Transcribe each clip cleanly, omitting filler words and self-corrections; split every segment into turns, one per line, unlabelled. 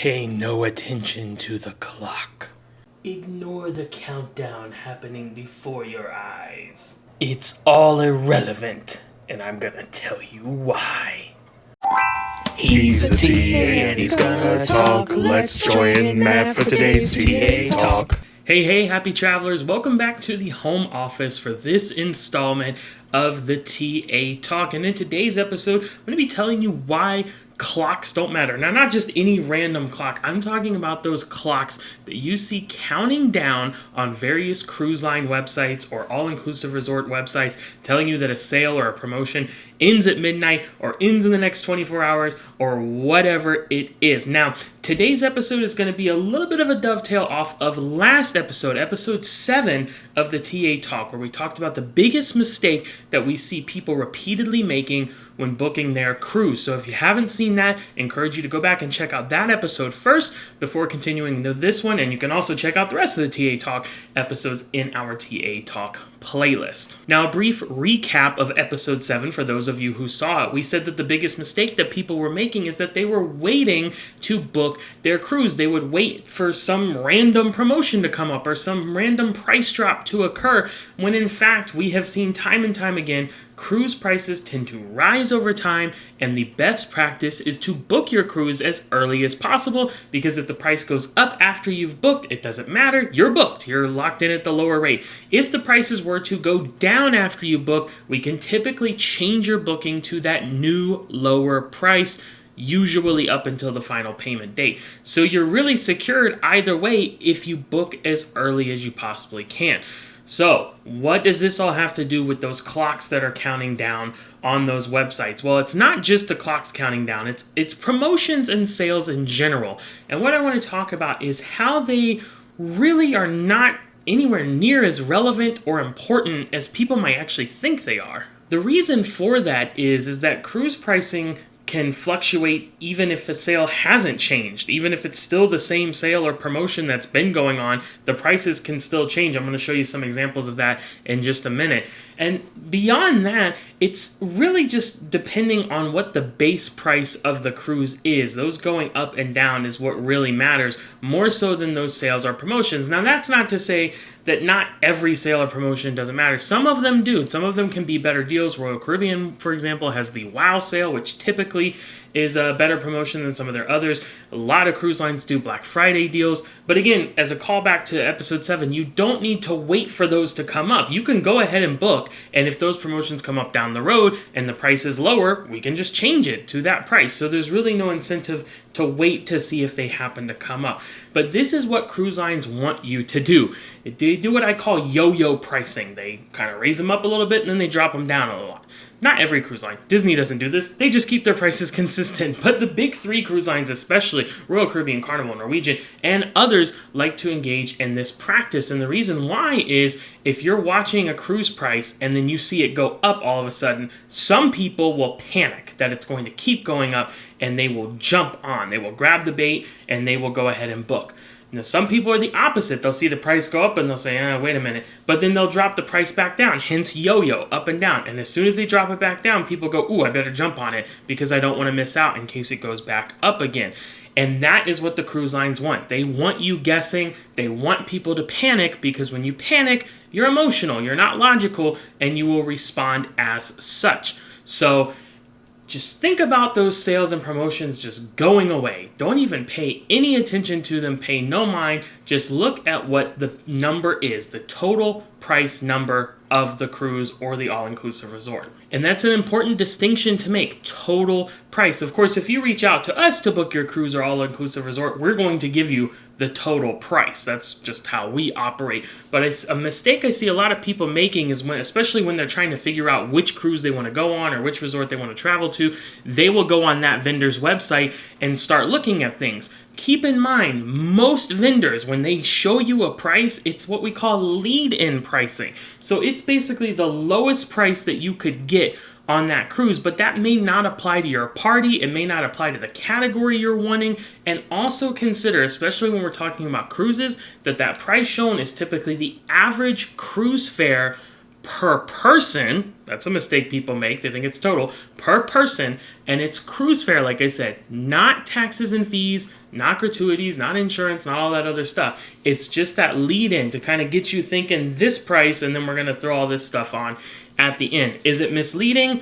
Pay no attention to the clock. Ignore the countdown happening before your eyes. It's all irrelevant, and I'm gonna tell you why.
He's a TA and he's gonna talk. Let's join Matt for today's TA Talk.
Hey, happy travelers. Welcome back to the home office for this installment of the TA Talk. And in today's episode, I'm going to be telling you why clocks don't matter. Now, not just any random clock. I'm talking about those clocks that you see counting down on various cruise line websites or all-inclusive resort websites telling you that a sale or a promotion ends at midnight or ends in the next 24 hours or whatever it is. Now, today's episode is going to be a little bit of a dovetail off of last episode, episode 7 of the TA Talk, where we talked about the biggest mistake that we see people repeatedly making when booking their cruise. So if you haven't seen that, I encourage you to go back and check out that episode first before continuing into this one. And you can also check out the rest of the TA Talk episodes in our TA Talk playlist. Now, a brief recap of episode 7 for those of you who saw it. We said that the biggest mistake that people were making is that they were waiting to book their cruise. They would wait for some random promotion to come up or some random price drop to occur, when in fact we have seen time and time again cruise prices tend to rise over time, and the best practice is to book your cruise as early as possible, because if the price goes up after you've booked, it doesn't matter. You're booked. You're locked in at the lower rate. If the prices were to go down after you book, we can typically change your booking to that new lower price, usually up until the final payment date. So you're really secured either way if you book as early as you possibly can. So, what does this all have to do with those clocks that are counting down on those websites? Well, it's not just the clocks counting down, it's promotions and sales in general. And what I want to talk about is how they really are not anywhere near as relevant or important as people might actually think they are. The reason for that is that cruise pricing can fluctuate even if a sale hasn't changed. Even if it's still the same sale or promotion that's been going on, the prices can still change. I'm going to show you some examples of that in just a minute. And beyond that, it's really just depending on what the base price of the cruise is. Those going up and down is what really matters, more so than those sales or promotions. Now, that's not to say that not every sale or promotion doesn't matter. Some of them do. Some of them can be better deals. Royal Caribbean, for example, has the WOW sale, which typically is a better promotion than some of their others. A lot of cruise lines do Black Friday deals. But again, as a callback to episode 7, you don't need to wait for those to come up. You can go ahead and book, and if those promotions come up down the road and the price is lower, we can just change it to that price. So there's really no incentive to wait to see if they happen to come up. But this is what cruise lines want you to do. They do what I call yo-yo pricing. They kind of raise them up a little bit and then they drop them down a lot. Not every cruise line. Disney doesn't do this. They just keep their prices consistent. But the big 3 cruise lines, especially Royal Caribbean, Carnival, Norwegian, and others, like to engage in this practice. And the reason why is if you're watching a cruise price and then you see it go up all of a sudden, some people will panic that it's going to keep going up and they will jump on. They will grab the bait and they will go ahead and book. Now, some people are the opposite. They'll see the price go up and they'll say, wait a minute. But then they'll drop the price back down, hence yo-yo, up and down. And as soon as they drop it back down, people go, ooh, I better jump on it because I don't want to miss out in case it goes back up again. And that is what the cruise lines want. They want you guessing. They want people to panic because when you panic, you're emotional, you're not logical, and you will respond as such. So just think about those sales and promotions just going away. Don't even pay any attention to them. Pay no mind. Just look at what the number is, the total price number of the cruise or the all-inclusive resort. And that's an important distinction to make, total price. Of course, if you reach out to us to book your cruise or all-inclusive resort, we're going to give you the total price. That's just how we operate. But a mistake I see a lot of people making is especially when they're trying to figure out which cruise they want to go on or which resort they want to travel to, they will go on that vendor's website and start looking at things. Keep in mind, most vendors, when they show you a price, it's what we call lead-in pricing. So it's basically the lowest price that you could get on that cruise, but that may not apply to your party. It may not apply to the category you're wanting. And also consider, especially when we're talking about cruises, that price shown is typically the average cruise fare per person. That's a mistake people make. They think it's total per person, and it's cruise fare, like I said, not taxes and fees, not gratuities, not insurance, not all that other stuff. It's just that lead in to kind of get you thinking this price, and then we're going to throw all this stuff on at the end. Is it misleading?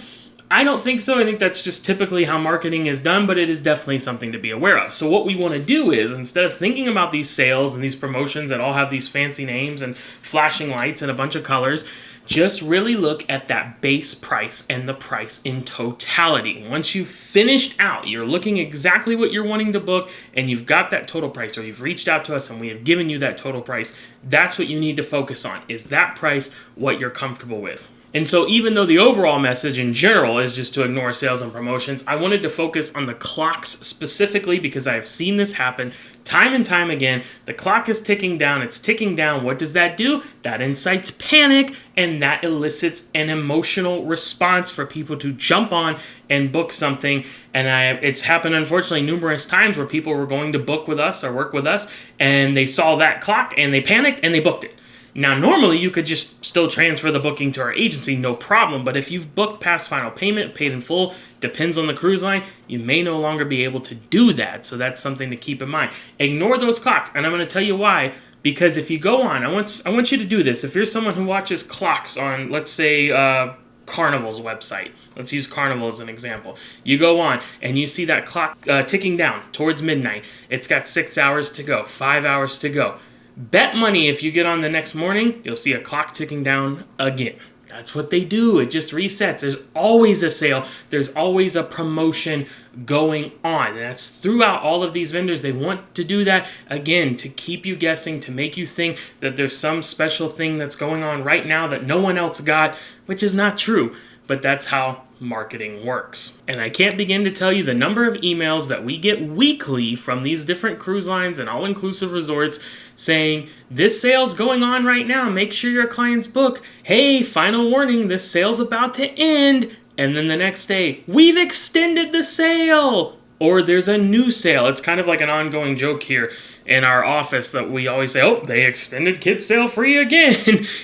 I don't think so. I think that's just typically how marketing is done, but it is definitely something to be aware of. So what we want to do is, instead of thinking about these sales and these promotions that all have these fancy names and flashing lights and a bunch of colors, just really look at that base price and the price in totality. Once you've finished out, you're looking exactly what you're wanting to book, and you've got that total price, or you've reached out to us and we have given you that total price, that's what you need to focus on. Is that price what you're comfortable with? And so even though the overall message in general is just to ignore sales and promotions, I wanted to focus on the clocks specifically because I have seen this happen time and time again. The clock is ticking down. It's ticking down. What does that do? That incites panic, and that elicits an emotional response for people to jump on and book something. And it's happened, unfortunately, numerous times where people were going to book with us or work with us, and they saw that clock, and they panicked, and they booked it. Now, normally, you could just still transfer the booking to our agency, no problem. But if you've booked past final payment, paid in full, depends on the cruise line, you may no longer be able to do that. So that's something to keep in mind. Ignore those clocks, and I'm going to tell you why. Because if you go on, I want you to do this. If you're someone who watches clocks on, let's say, Carnival's website. Let's use Carnival as an example. You go on and you see that clock ticking down towards midnight. It's got 6 hours to go, 5 hours to go. Bet money if you get on the next morning, you'll see a clock ticking down again. That's what they do. It just resets. There's always a sale. There's always a promotion going on. And that's throughout all of these vendors. They want to do that, again, to keep you guessing, to make you think that there's some special thing that's going on right now that no one else got, which is not true. But that's how marketing works. And I can't begin to tell you the number of emails that we get weekly from these different cruise lines and all-inclusive resorts saying, this sale's going on right now, make sure your clients book. Hey, final warning, this sale's about to end. And then the next day, we've extended the sale. Or there's a new sale. It's kind of like an ongoing joke here in our office that we always say, oh, they extended kids sale free again.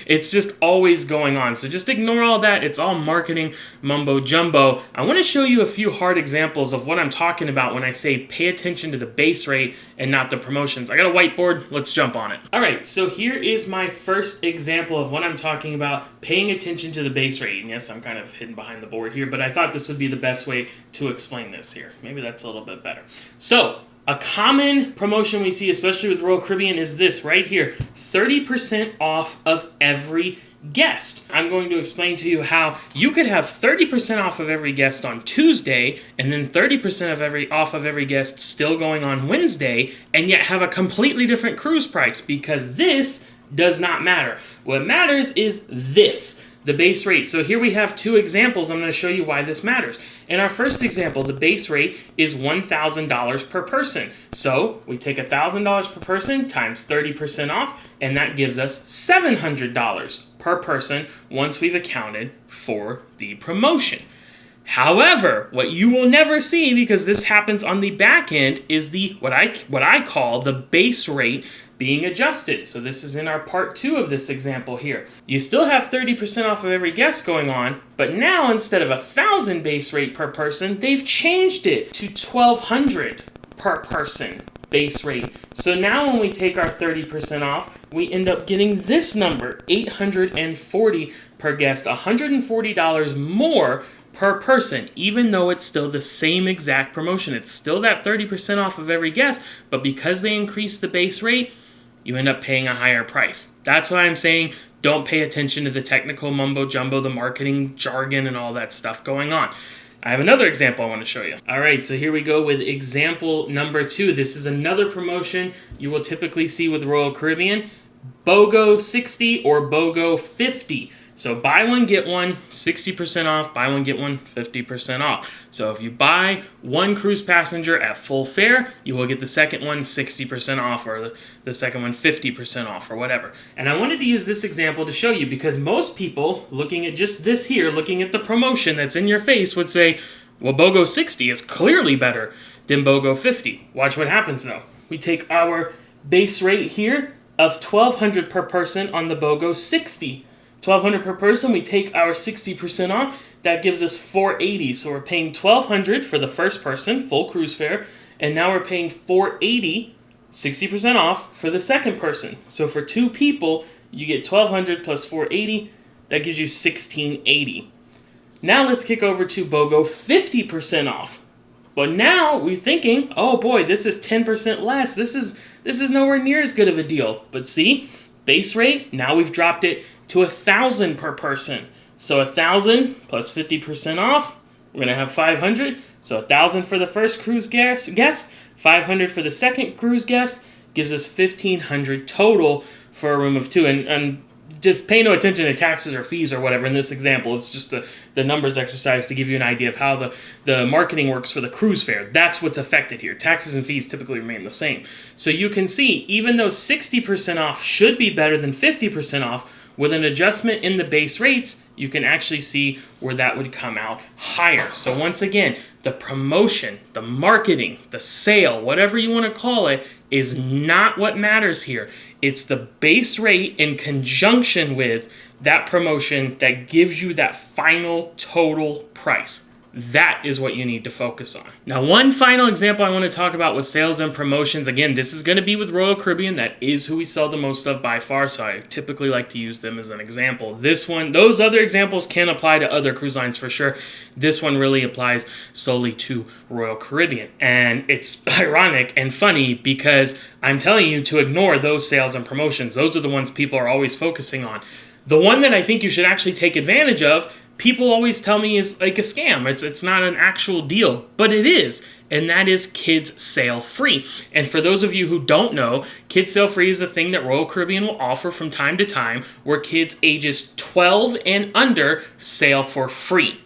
It's just always going on. So just ignore all that. It's all marketing mumbo jumbo. I want to show you a few hard examples of what I'm talking about when I say pay attention to the base rate and not the promotions. I got a whiteboard. Let's jump on it. All right, so here is my first example of what I'm talking about, paying attention to the base rate. And yes, I'm kind of hidden behind the board here, but I thought this would be the best way to explain this here. Maybe that's a little bit better. So a common promotion we see, especially with Royal Caribbean, is this right here, 30% off of every guest. I'm going to explain to you how you could have 30% off of every guest on Tuesday and then 30% off of every guest still going on Wednesday, and yet have a completely different cruise price, because this does not matter. What matters is this, the base rate. So here we have two examples. I'm going to show you why this matters. In our first example, the base rate is $1,000 per person. So we take $1,000 per person times 30% off, and that gives us $700 per person once we've accounted for the promotion. However, what you will never see, because this happens on the back end, is the what I call the base rate being adjusted. So this is in our part 2 of this example here. You still have 30% off of every guest going on, but now instead of $1,000 base rate per person, they've changed it to $1,200 per person base rate. So now when we take our 30% off, we end up getting this number, $840 per guest, $140 more per person, even though it's still the same exact promotion. It's still that 30% off of every guest, but because they increased the base rate, you end up paying a higher price. That's why I'm saying don't pay attention to the technical mumbo jumbo, the marketing jargon, and all that stuff going on. I have another example I want to show you. All right, so here we go with example number 2. This is another promotion you will typically see with Royal Caribbean, BOGO 60 or BOGO 50. So buy one, get one, 60% off, buy one, get one, 50% off. So if you buy one cruise passenger at full fare, you will get the second one 60% off, or the second one 50% off, or whatever. And I wanted to use this example to show you, because most people looking at just this here, looking at the promotion that's in your face, would say, well, BOGO 60 is clearly better than BOGO 50. Watch what happens though. We take our base rate here of $1,200 per person on the BOGO 60. $1,200 per person. We take our 60% off. That gives us $480. So we're paying $1,200 for the first person, full cruise fare, and now we're paying $480, 60% off for the second person. So for 2 people, you get $1,200 plus $480. That gives you $1,680. Now let's kick over to BOGO 50% off. But now we're thinking, oh boy, this is 10% less. This is nowhere near as good of a deal. But see, base rate, now we've dropped it to $1,000 per person. So $1,000 plus 50% off, we're gonna have $500. So $1,000 for the first cruise guest, $500 for the second cruise guest, gives us $1,500 total for a room of 2. And just pay no attention to taxes or fees or whatever in this example. It's just the numbers exercise to give you an idea of how the marketing works for the cruise fare. That's what's affected here. Taxes and fees typically remain the same. So you can see, even though 60% off should be better than 50% off, with an adjustment in the base rates, you can actually see where that would come out higher. So once again, the promotion, the marketing, the sale, whatever you want to call it, is not what matters here. It's the base rate in conjunction with that promotion that gives you that final total price. That is what you need to focus on. Now, one final example I want to talk about with sales and promotions. Again, this is going to be with Royal Caribbean. That is who we sell the most of by far, so I typically like to use them as an example. This one, those other examples can apply to other cruise lines for sure. This one really applies solely to Royal Caribbean. And it's ironic and funny because I'm telling you to ignore those sales and promotions. Those are the ones people are always focusing on. The one that I think you should actually take advantage of, people always tell me is like a scam. It's not an actual deal, but it is. And that is Kids Sail Free. And for those of you who don't know, Kids Sail Free is a thing that Royal Caribbean will offer from time to time where kids ages 12 and under sail for free.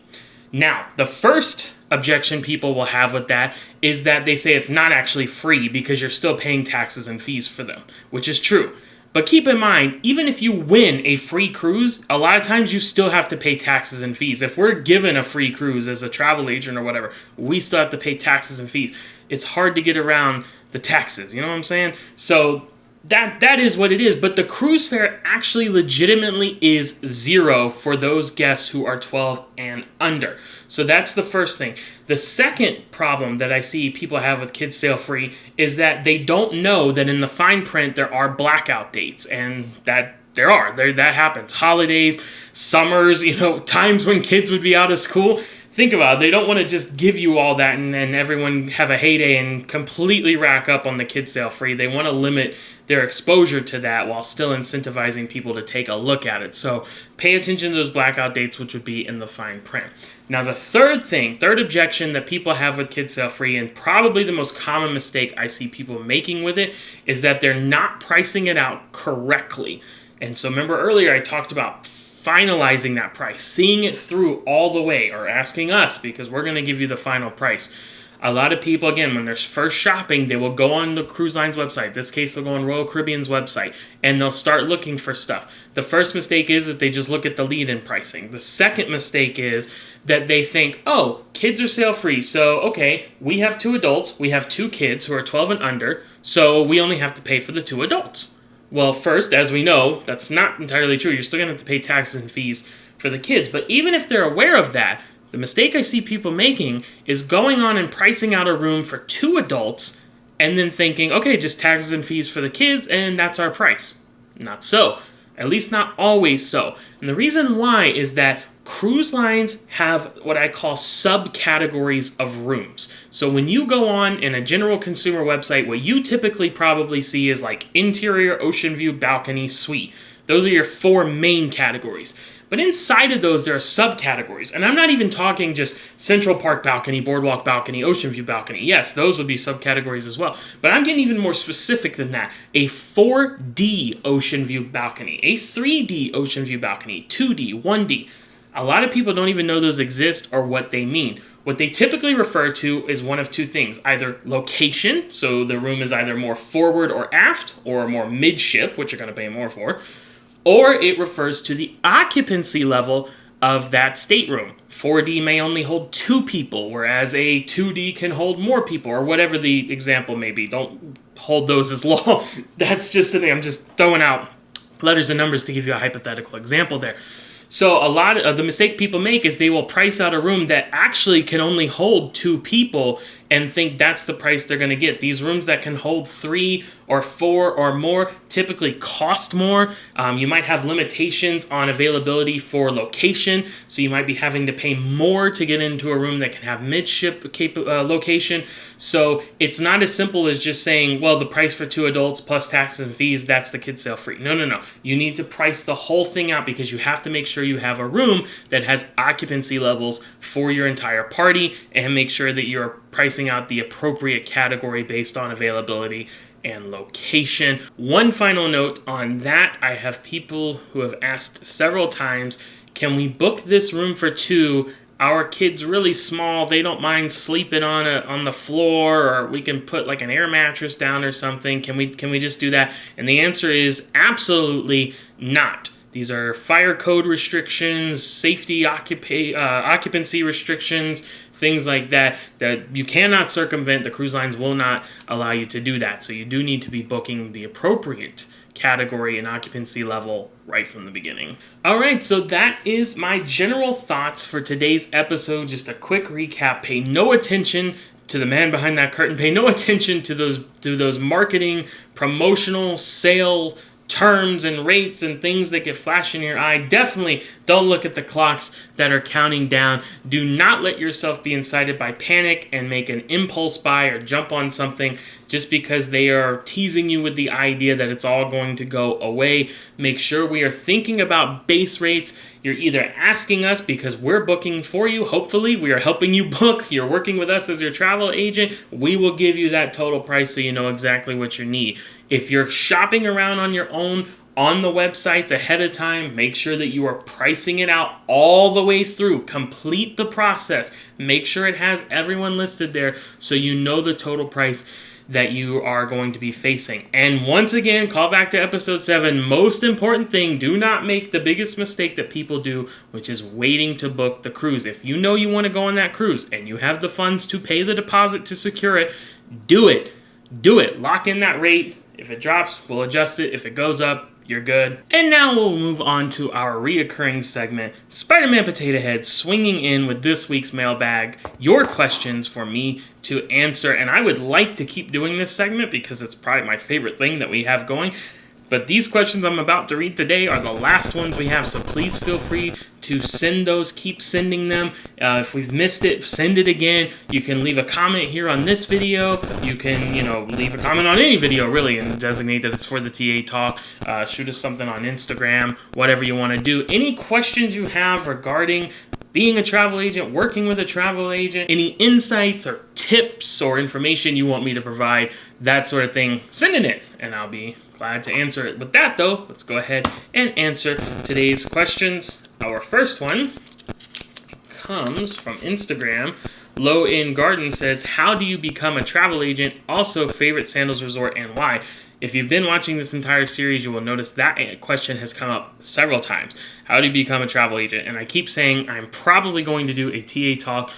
Now, the first objection people will have with that is that they say it's not actually free because you're still paying taxes and fees for them, which is true. But keep in mind, even if you win a free cruise, a lot of times you still have to pay taxes and fees. If we're given a free cruise as a travel agent or whatever, we still have to pay taxes and fees. It's hard to get around the taxes, you know what I'm saying? So that is what it is. But the cruise fare actually legitimately is $0 for those guests who are 12 and under. So that's the first thing. The second problem that I see people have with Kids Sail Free is that they don't know that in the fine print there are blackout dates, and that that happens. Holidays, summers, times when kids would be out of school. Think about it. They don't want to just give you all that and everyone have a heyday and completely rack up on the Kids Sail Free. They want to limit their exposure to that while still incentivizing people to take a look at it. So pay attention to those blackout dates, which would be in the fine print. Now, the third objection that people have with Kids Sail Free, and probably the most common mistake I see people making with it, is that they're not pricing it out correctly. And so remember earlier I talked about finalizing that price, seeing it through all the way, or asking us because we're going to give you the final price. A lot of people, again, when they're first shopping, they will go on the cruise line's website. In this case, they'll go on Royal Caribbean's website, and they'll start looking for stuff. The first mistake is that they just look at the lead-in pricing. The second mistake is that they think, oh, kids are sail free, so, okay, we have 2 adults, we have 2 kids who are 12 and under, so we only have to pay for the 2 adults. Well, first, as we know, that's not entirely true. You're still going to have to pay taxes and fees for the kids. But even if they're aware of that, the mistake I see people making is going on and pricing out a room for 2 adults and then thinking, okay, just taxes and fees for the kids, and that's our price. Not so. At least not always so. And the reason why is that cruise lines have what I call subcategories of rooms. So when you go on in a general consumer website, what you typically probably see is like interior, ocean view, balcony, suite. Those are your 4 main categories. But inside of those, there are subcategories. And I'm not even talking just Central Park balcony, Boardwalk balcony, Ocean View balcony. Yes, those would be subcategories as well. But I'm getting even more specific than that. A 4D Ocean View balcony, a 3D Ocean View balcony, 2D, 1D. A lot of people don't even know those exist or what they mean. What they typically refer to is one of 2 things. Either location, so the room is either more forward or aft, or more midship, which you're going to pay more for, or it refers to the occupancy level of that stateroom. 4D may only hold 2 people, whereas a 2D can hold more people, or whatever the example may be. Don't hold those as law. That's just a thing I'm just throwing out letters and numbers to give you a hypothetical example there. So a lot of the mistake people make is they will price out a room that actually can only hold 2 people and think that's the price they're going to get. These rooms that can hold 3 or 4 or more typically cost more. You might have limitations on availability for location, so you might be having to pay more to get into a room that can have midship location. So it's not as simple as just saying, well, the price for 2 adults plus taxes and fees, that's the kids sale free. No. You need to price the whole thing out because you have to make sure you have a room that has occupancy levels for your entire party and make sure that you're pricing out the appropriate category based on availability and location. One final note on that, I have people who have asked several times, can we book this room for 2? Our kid's really small, they don't mind sleeping on the floor, or we can put like an air mattress down or something. Can we just do that? And the answer is absolutely not. These are fire code restrictions, safety occupancy restrictions, things like that you cannot circumvent. The cruise lines will not allow you to do that. So you do need to be booking the appropriate category and occupancy level right from the beginning. All right, so that is my general thoughts for today's episode. Just a quick recap. Pay no attention to the man behind that curtain. Pay no attention to those marketing, promotional, sale terms and rates and things that get flash in your eye. Definitely don't look at the clocks that are counting down. Do not let yourself be incited by panic and make an impulse buy or jump on something just because they are teasing you with the idea that it's all going to go away. Make sure we are thinking about base rates. You're either asking us because we're booking for you. Hopefully, we are helping you book. You're working with us as your travel agent. We will give you that total price so you know exactly what you need. If you're shopping around on your own, on the websites ahead of time, make sure that you are pricing it out all the way through. Complete the process. Make sure it has everyone listed there so you know the total price that you are going to be facing. And once again, call back to episode 7. Most important thing, do not make the biggest mistake that people do, which is waiting to book the cruise. If you know you want to go on that cruise and you have the funds to pay the deposit to secure it, do it. Do it. Lock in that rate. If it drops, we'll adjust it. If it goes up, you're good. And now we'll move on to our reoccurring segment, Spider-Man Potato Head, swinging in with this week's mailbag, your questions for me to answer. And I would like to keep doing this segment because it's probably my favorite thing that we have going. But these questions I'm about to read today are the last ones we have, so please feel free to send those. Keep sending them. If we've missed it, send it again. You can leave a comment here on this video. You can, leave a comment on any video, really, and designate that it's for the TA Talk. Shoot us something on Instagram, whatever you want to do. Any questions you have regarding being a travel agent, working with a travel agent, any insights or tips or information you want me to provide, that sort of thing, send it in, and I'll be glad to answer it. With that, though, let's go ahead and answer today's questions. Our first one comes from Instagram. Low in Garden says, how do you become a travel agent? Also, favorite sandals resort and why? If you've been watching this entire series, you will notice that question has come up several times. How do you become a travel agent? And I keep saying I'm probably going to do a TA Talk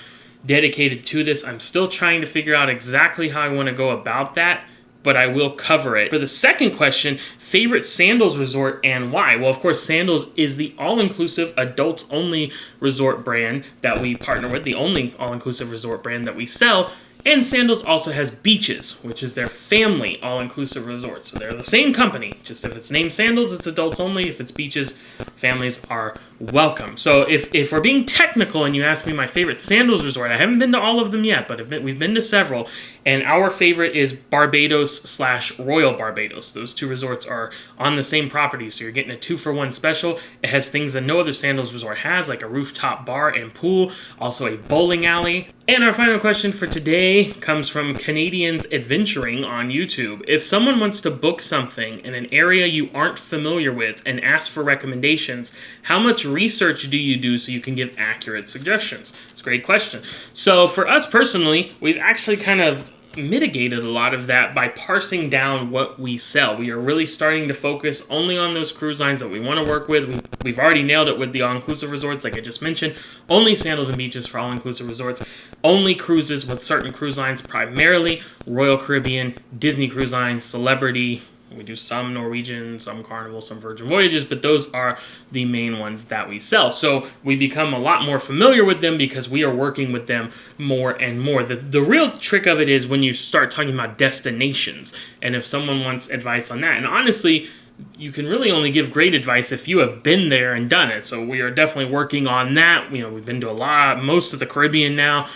dedicated to this. I'm still trying to figure out exactly how I want to go about that, but I will cover it. For the second question, favorite sandals resort and why? Well, of course, Sandals is the all-inclusive, adults-only resort brand that we partner with, the only all-inclusive resort brand that we sell. And Sandals also has Beaches, which is their family all-inclusive resort. So they're the same company, just if it's named Sandals, it's adults only. If it's Beaches, families are welcome. So if we're being technical and you ask me my favorite Sandals resort, I haven't been to all of them yet, but we've been to several. And our favorite is Barbados/Royal Barbados. Those two resorts are on the same property, so you're getting a 2-for-1 special. It has things that no other Sandals resort has, like a rooftop bar and pool, also a bowling alley. And our final question for today comes from Canadians Adventuring on YouTube. If someone wants to book something in an area you aren't familiar with and ask for recommendations, how much research do you do so you can give accurate suggestions? It's a great question. So for us personally, we've actually kind of mitigated a lot of that by parsing down what we sell. We are really starting to focus only on those cruise lines that we want to work with. We've already nailed it with the all-inclusive resorts, like I just mentioned. Only Sandals and Beaches for all-inclusive resorts. Only cruises with certain cruise lines, primarily Royal Caribbean, Disney Cruise Line, Celebrity, We do some Norwegian, some Carnival, some Virgin Voyages, but those are the main ones that we sell. So we become a lot more familiar with them because we are working with them more and more. The real trick of it is when you start talking about destinations, and if someone wants advice on that. And honestly, you can really only give great advice if you have been there and done it. So we are definitely working on that. We've been to most of the Caribbean now.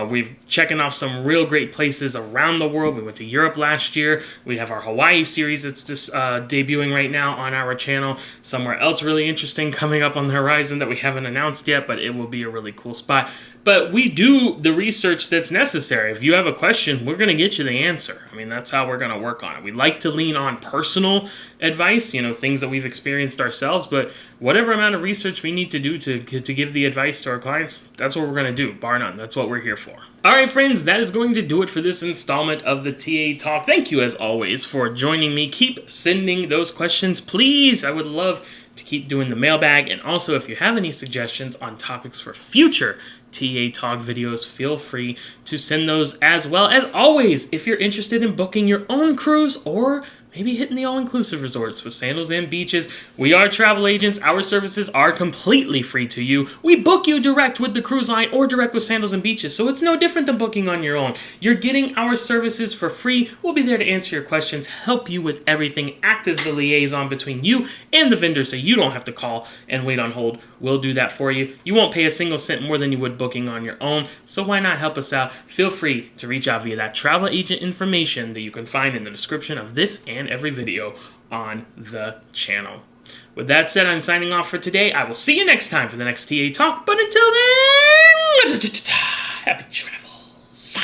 We've checking off some real great places around the world. We went to Europe last year. We have our Hawaii series that's just debuting right now on our channel. Somewhere else really interesting coming up on the horizon that we haven't announced yet, but it will be a really cool spot. But we do the research that's necessary. If you have a question, we're going to get you the answer. I mean, that's how we're going to work on it. We like to lean on personal advice, things that we've experienced ourselves, but whatever amount of research we need to do to give the advice to our clients, that's what we're going to do, bar none. That's what we're here for. All right, friends, that is going to do it for this installment of the TA Talk. Thank you, as always, for joining me. Keep sending those questions, please. I would love to keep doing the mailbag. And also, if you have any suggestions on topics for future TA Talk videos, feel free to send those as well. As always, if you're interested in booking your own cruise or maybe hitting the all-inclusive resorts with sandals and beaches, we are travel agents. Our services are completely free to you. We book you direct with the cruise line or direct with sandals and beaches, so it's no different than booking on your own. You're getting our services for free. We'll be there to answer your questions, help you with everything, act as the liaison between you and the vendor so you don't have to call and wait on hold. We'll do that for you. You won't pay a single cent more than you would booking on your own, so why not help us out? Feel free to reach out via that travel agent information that you can find in the description of this and every video on the channel. With that said, I'm signing off for today. I will see you next time for the next TA Talk, but until then, happy travels.